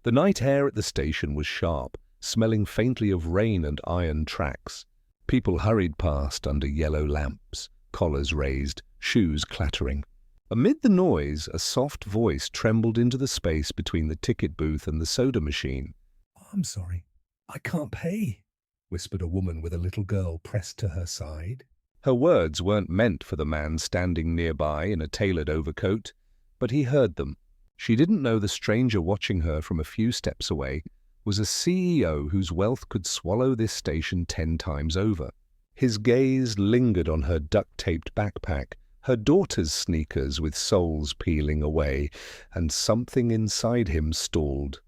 The night air at the station was sharp, smelling faintly of rain and iron tracks. People hurried past under yellow lamps, collars raised, shoes clattering. Amid the noise, a soft voice trembled into the space between the ticket booth and the soda machine. "I'm sorry, I can't pay," whispered a woman with a little girl pressed to her side. Her words weren't meant for the man standing nearby in a tailored overcoat, but he heard them. She didn't know the stranger watching her from a few steps away was a CEO whose wealth could swallow this station 10 times over. His gaze lingered on her duct-taped backpack, her daughter's sneakers with soles peeling away, and something inside him stalled.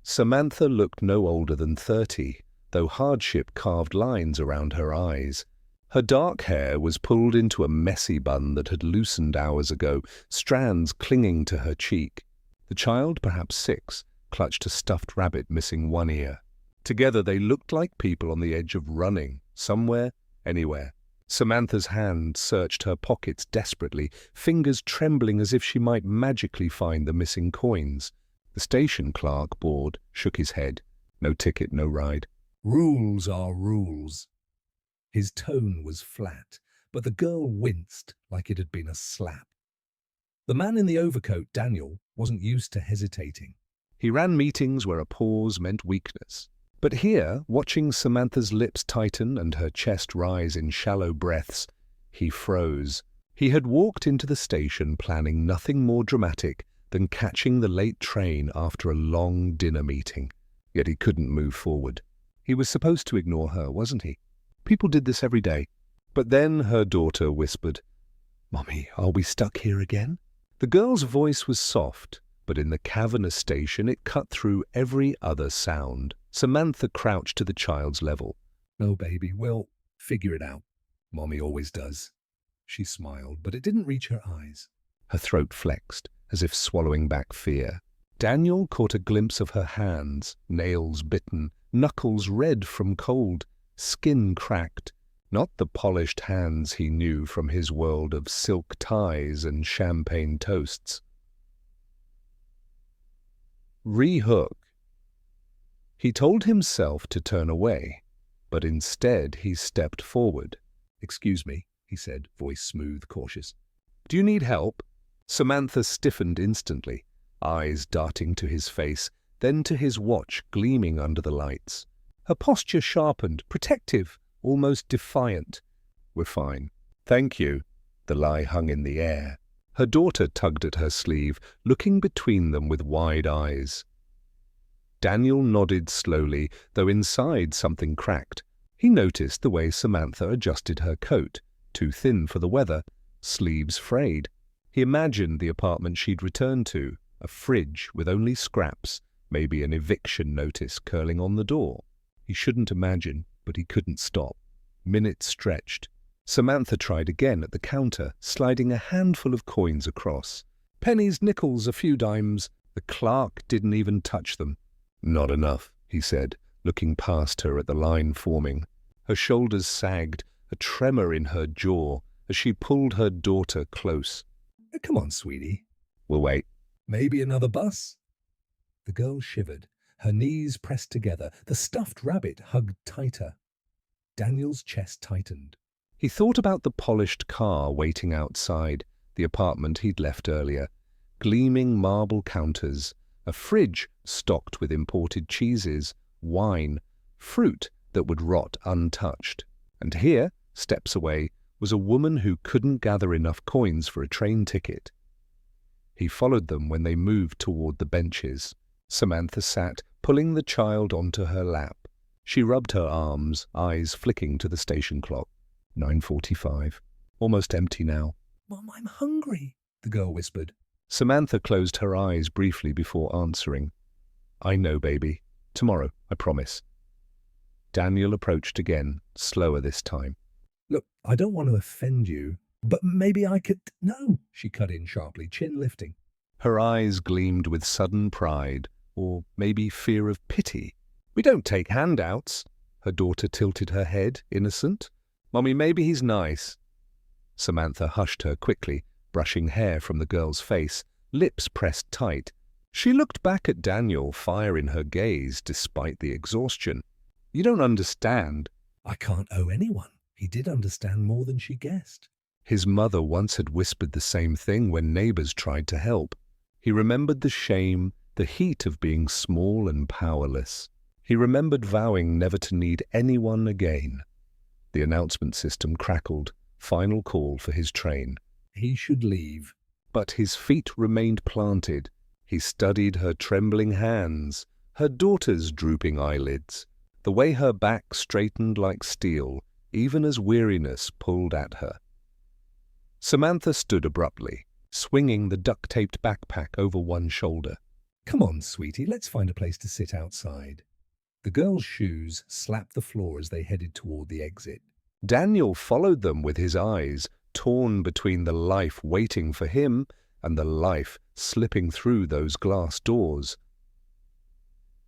Samantha looked no older than 30, though hardship carved lines around her eyes. Her dark hair was pulled into a messy bun that had loosened hours ago, strands clinging to her cheek. The child, perhaps 6, clutched a stuffed rabbit missing one ear. Together they looked like people on the edge of running, somewhere, anywhere. Samantha's hand searched her pockets desperately, fingers trembling as if she might magically find the missing coins. The station clerk, bored, shook his head. No ticket, no ride. "Rules are rules." His tone was flat, but the girl winced like it had been a slap. The man in the overcoat, Daniel, wasn't used to hesitating. He ran meetings where a pause meant weakness. But here, watching Samantha's lips tighten and her chest rise in shallow breaths, he froze. He had walked into the station planning nothing more dramatic than catching the late train after a long dinner meeting. Yet he couldn't move forward. He was supposed to ignore her, wasn't he? People did this every day. But then her daughter whispered, "Mommy, are we stuck here again?" The girl's voice was soft, but in the cavernous station it cut through every other sound. Samantha crouched to the child's level. "No, baby, we'll figure it out. Mommy always does." She smiled, but it didn't reach her eyes. Her throat flexed, as if swallowing back fear. Daniel caught a glimpse of her hands, nails bitten, knuckles red from cold, skin cracked. Not the polished hands he knew from his world of silk ties and champagne toasts. Rehook. He told himself to turn away, but instead he stepped forward. "Excuse me," he said, voice smooth, cautious. "Do you need help?" Samantha stiffened instantly, eyes darting to his face, then to his watch gleaming under the lights. Her posture sharpened, protective, almost defiant. "We're fine." "Thank you." The lie hung in the air. Her daughter tugged at her sleeve, looking between them with wide eyes. Daniel nodded slowly, though inside something cracked. He noticed the way Samantha adjusted her coat, too thin for the weather, sleeves frayed. He imagined the apartment she'd returned to, a fridge with only scraps, maybe an eviction notice curling on the door. He shouldn't imagine, but he couldn't stop. Minutes stretched. Samantha tried again at the counter, sliding a handful of coins across. Pennies, nickels, a few dimes. The clerk didn't even touch them. "Not enough," he said, looking past her at the line forming. Her shoulders sagged, a tremor in her jaw, as she pulled her daughter close. "Come on, sweetie." "We'll wait." "Maybe another bus?" The girl shivered, her knees pressed together, the stuffed rabbit hugged tighter. Daniel's chest tightened. He thought about the polished car waiting outside, the apartment he'd left earlier, gleaming marble counters, a fridge stocked with imported cheeses, wine, fruit that would rot untouched. And here, steps away, was a woman who couldn't gather enough coins for a train ticket. He followed them when they moved toward the benches. Samantha sat, pulling the child onto her lap. She rubbed her arms, eyes flicking to the station clock. 9:45. Almost empty now. "Mom, I'm hungry," the girl whispered. Samantha closed her eyes briefly before answering. "I know, baby. Tomorrow, I promise." Daniel approached again, slower this time. "Look, I don't want to offend you, but maybe I could—" "No," she cut in sharply, chin lifting. Her eyes gleamed with sudden pride, or maybe fear of pity. "We don't take handouts." Her daughter tilted her head, innocent. "Mommy, maybe he's nice." Samantha hushed her quickly, brushing hair from the girl's face, lips pressed tight. She looked back at Daniel, fire in her gaze despite the exhaustion. "You don't understand." I can't owe anyone. He did understand more than she guessed. His mother once had whispered the same thing when neighbors tried to help. He remembered the shame, the heat of being small and powerless. He remembered vowing never to need anyone again. The announcement system crackled. Final call for his train. He should leave. But his feet remained planted. He studied her trembling hands, her daughter's drooping eyelids, the way her back straightened like steel, even as weariness pulled at her. Samantha stood abruptly, swinging the duct-taped backpack over one shoulder. Come on, sweetie, let's find a place to sit outside. The girl's shoes slapped the floor as they headed toward the exit. Daniel followed them with his eyes, torn between the life waiting for him and the life slipping through those glass doors.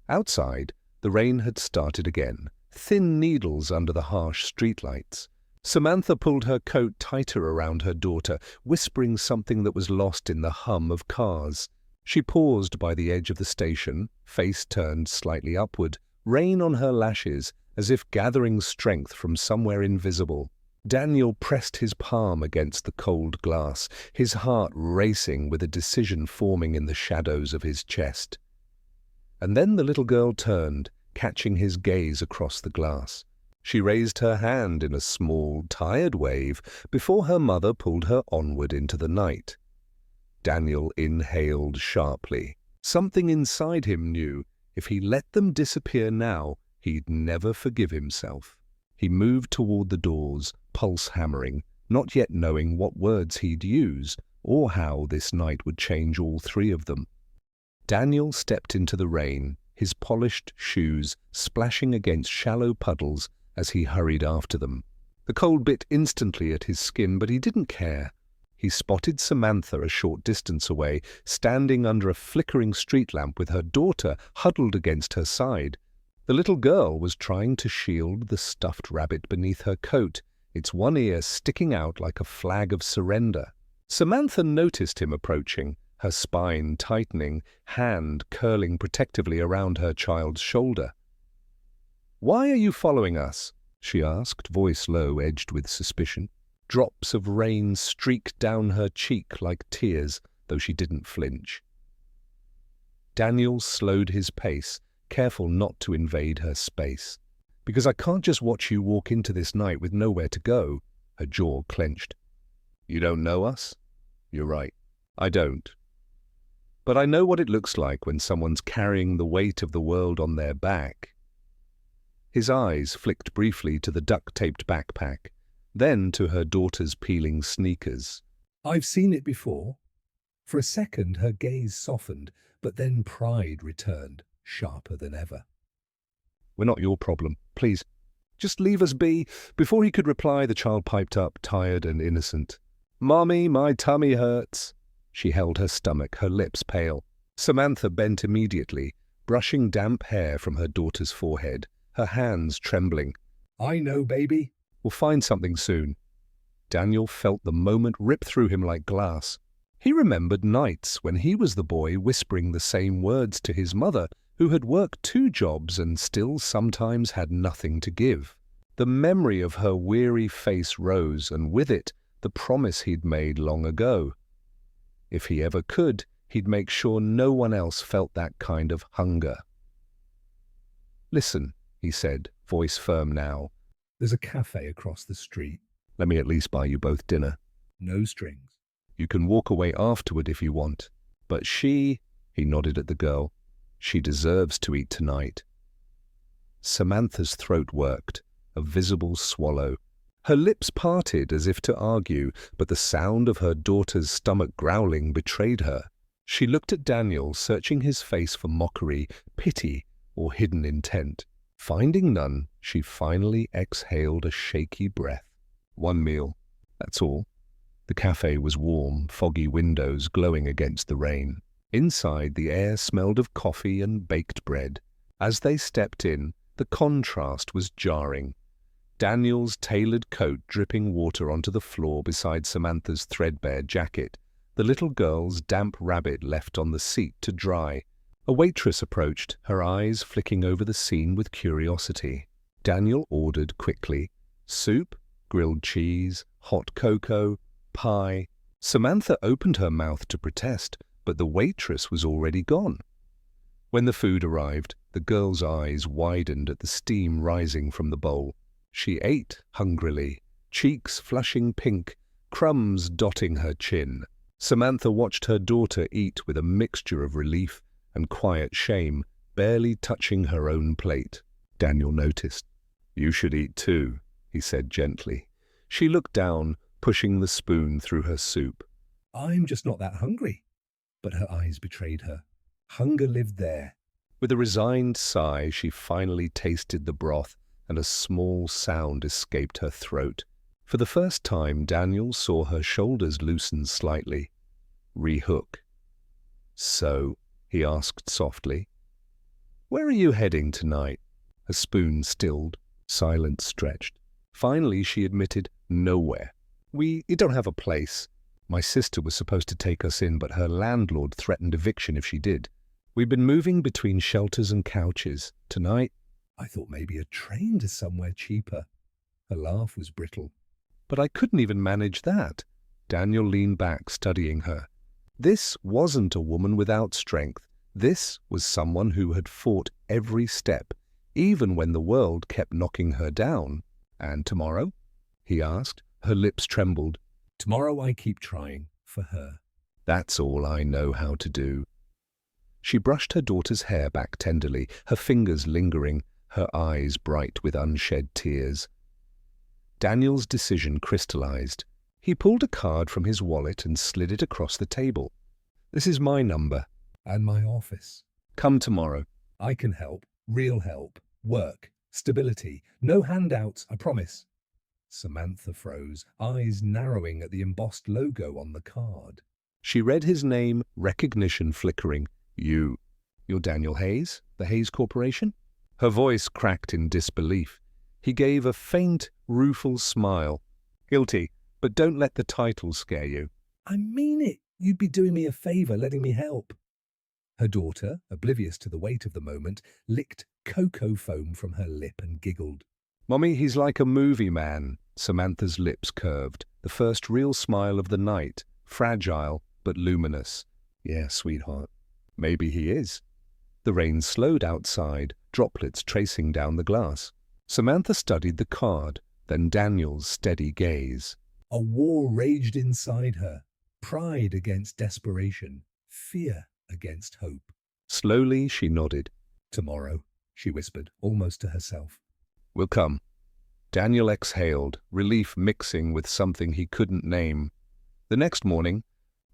Outside, the rain had started again, thin needles under the harsh streetlights. Samantha pulled her coat tighter around her daughter, whispering something that was lost in the hum of cars. She paused by the edge of the station, face turned slightly upward, rain on her lashes, as if gathering strength from somewhere invisible. Daniel pressed his palm against the cold glass, his heart racing with a decision forming in the shadows of his chest. And then the little girl turned, catching his gaze across the glass. She raised her hand in a small, tired wave before her mother pulled her onward into the night. Daniel inhaled sharply. Something inside him knew if he let them disappear now, he'd never forgive himself. He moved toward the doors, pulse hammering, not yet knowing what words he'd use or how this night would change all three of them. Daniel stepped into the rain, his polished shoes splashing against shallow puddles as he hurried after them. The cold bit instantly at his skin, but he didn't care. He spotted Samantha a short distance away, standing under a flickering street lamp with her daughter huddled against her side. The little girl was trying to shield the stuffed rabbit beneath her coat, its one ear sticking out like a flag of surrender. Samantha noticed him approaching, her spine tightening, hand curling protectively around her child's shoulder. "Why are you following us?" she asked, voice low, edged with suspicion. Drops of rain streaked down her cheek like tears, though she didn't flinch. Daniel slowed his pace, careful not to invade her space. "Because I can't just watch you walk into this night with nowhere to go." Her jaw clenched. "You don't know us?" "You're right. I don't. But I know what it looks like when someone's carrying the weight of the world on their back." His eyes flicked briefly to the duct-taped backpack, then to her daughter's peeling sneakers. I've seen it before. For a second, her gaze softened, but then pride returned, sharper than ever. "We're not your problem. Please, just leave us be." Before he could reply, the child piped up, tired and innocent. "Mommy, my tummy hurts." She held her stomach, her lips pale. Samantha bent immediately, brushing damp hair from her daughter's forehead, her hands trembling. I know, baby. "We'll find something soon." Daniel felt the moment rip through him like glass. He remembered nights when he was the boy whispering the same words to his mother, who had worked 2 jobs and still sometimes had nothing to give. The memory of her weary face rose, and with it, the promise he'd made long ago. If he ever could, he'd make sure no one else felt that kind of hunger. "Listen," he said, voice firm now. There's a cafe across the street. "Let me at least buy you both dinner. No strings. You can walk away afterward if you want. But she," he nodded at the girl, "she deserves to eat tonight." Samantha's throat worked, a visible swallow. Her lips parted as if to argue, but the sound of her daughter's stomach growling betrayed her. She looked at Daniel, searching his face for mockery, pity, or hidden intent. Finding none, she finally exhaled a shaky breath. "1 meal, that's all." The cafe was warm, foggy windows glowing against the rain. Inside, the air smelled of coffee and baked bread. As they stepped in, the contrast was jarring. Daniel's tailored coat dripping water onto the floor beside Samantha's threadbare jacket, the little girl's damp rabbit left on the seat to dry. A waitress approached, her eyes flicking over the scene with curiosity. Daniel ordered quickly. Soup, grilled cheese, hot cocoa, pie. Samantha opened her mouth to protest, but the waitress was already gone. When the food arrived, the girl's eyes widened at the steam rising from the bowl. She ate hungrily, cheeks flushing pink, crumbs dotting her chin. Samantha watched her daughter eat with a mixture of relief and quiet shame, barely touching her own plate. Daniel noticed. "You should eat too," he said gently. She looked down, pushing the spoon through her soup. "I'm just not that hungry." But her eyes betrayed her. Hunger lived there. With a resigned sigh, she finally tasted the broth, and a small sound escaped her throat. For the first time, Daniel saw her shoulders loosen slightly. "Rehook." "So?" he asked softly. "Where are you heading tonight?" Her spoon stilled, silence stretched. Finally, she admitted, "Nowhere. We don't have a place. My sister was supposed to take us in, but her landlord threatened eviction if she did. We've been moving between shelters and couches. Tonight—" "I thought maybe a train to somewhere cheaper." Her laugh was brittle. "But I couldn't even manage that." Daniel leaned back, studying her. This wasn't a woman without strength. This was someone who had fought every step, even when the world kept knocking her down. "And tomorrow?" he asked. Her lips trembled. "Tomorrow I keep trying, for her." "That's all I know how to do." She brushed her daughter's hair back tenderly, her fingers lingering, her eyes bright with unshed tears. Daniel's decision crystallized. He pulled a card from his wallet and slid it across the table. "This is my number." "And my office." "Come tomorrow." "I can help. Real help. Work. Stability. No handouts, I promise." Samantha froze, eyes narrowing at the embossed logo on the card. She read his name, recognition flickering. You're Daniel Hayes, the Hayes Corporation?" Her voice cracked in disbelief. He gave a faint, rueful smile. "Guilty, but don't let the title scare you." "I mean it. You'd be doing me a favor letting me help." Her daughter, oblivious to the weight of the moment, licked cocoa foam from her lip and giggled. "Mommy, he's like a movie man." Samantha's lips curved, the first real smile of the night, fragile but luminous. "Yeah, sweetheart. Maybe he is." The rain slowed outside, droplets tracing down the glass. Samantha studied the card, then Daniel's steady gaze. A war raged inside her. Pride against desperation. Fear against hope. Slowly she nodded. "Tomorrow," she whispered, almost to herself. "We'll come." Daniel exhaled, relief mixing with something he couldn't name. The next morning,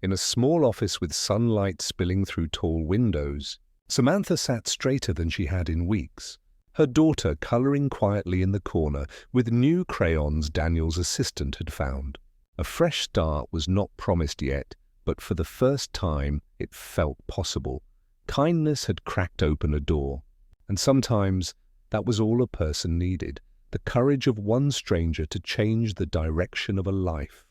in a small office with sunlight spilling through tall windows, Samantha sat straighter than she had in weeks, her daughter coloring quietly in the corner with new crayons Daniel's assistant had found. A fresh start was not promised yet, but for the first time it felt possible. Kindness had cracked open a door, and sometimes that was all a person needed, the courage of one stranger to change the direction of a life.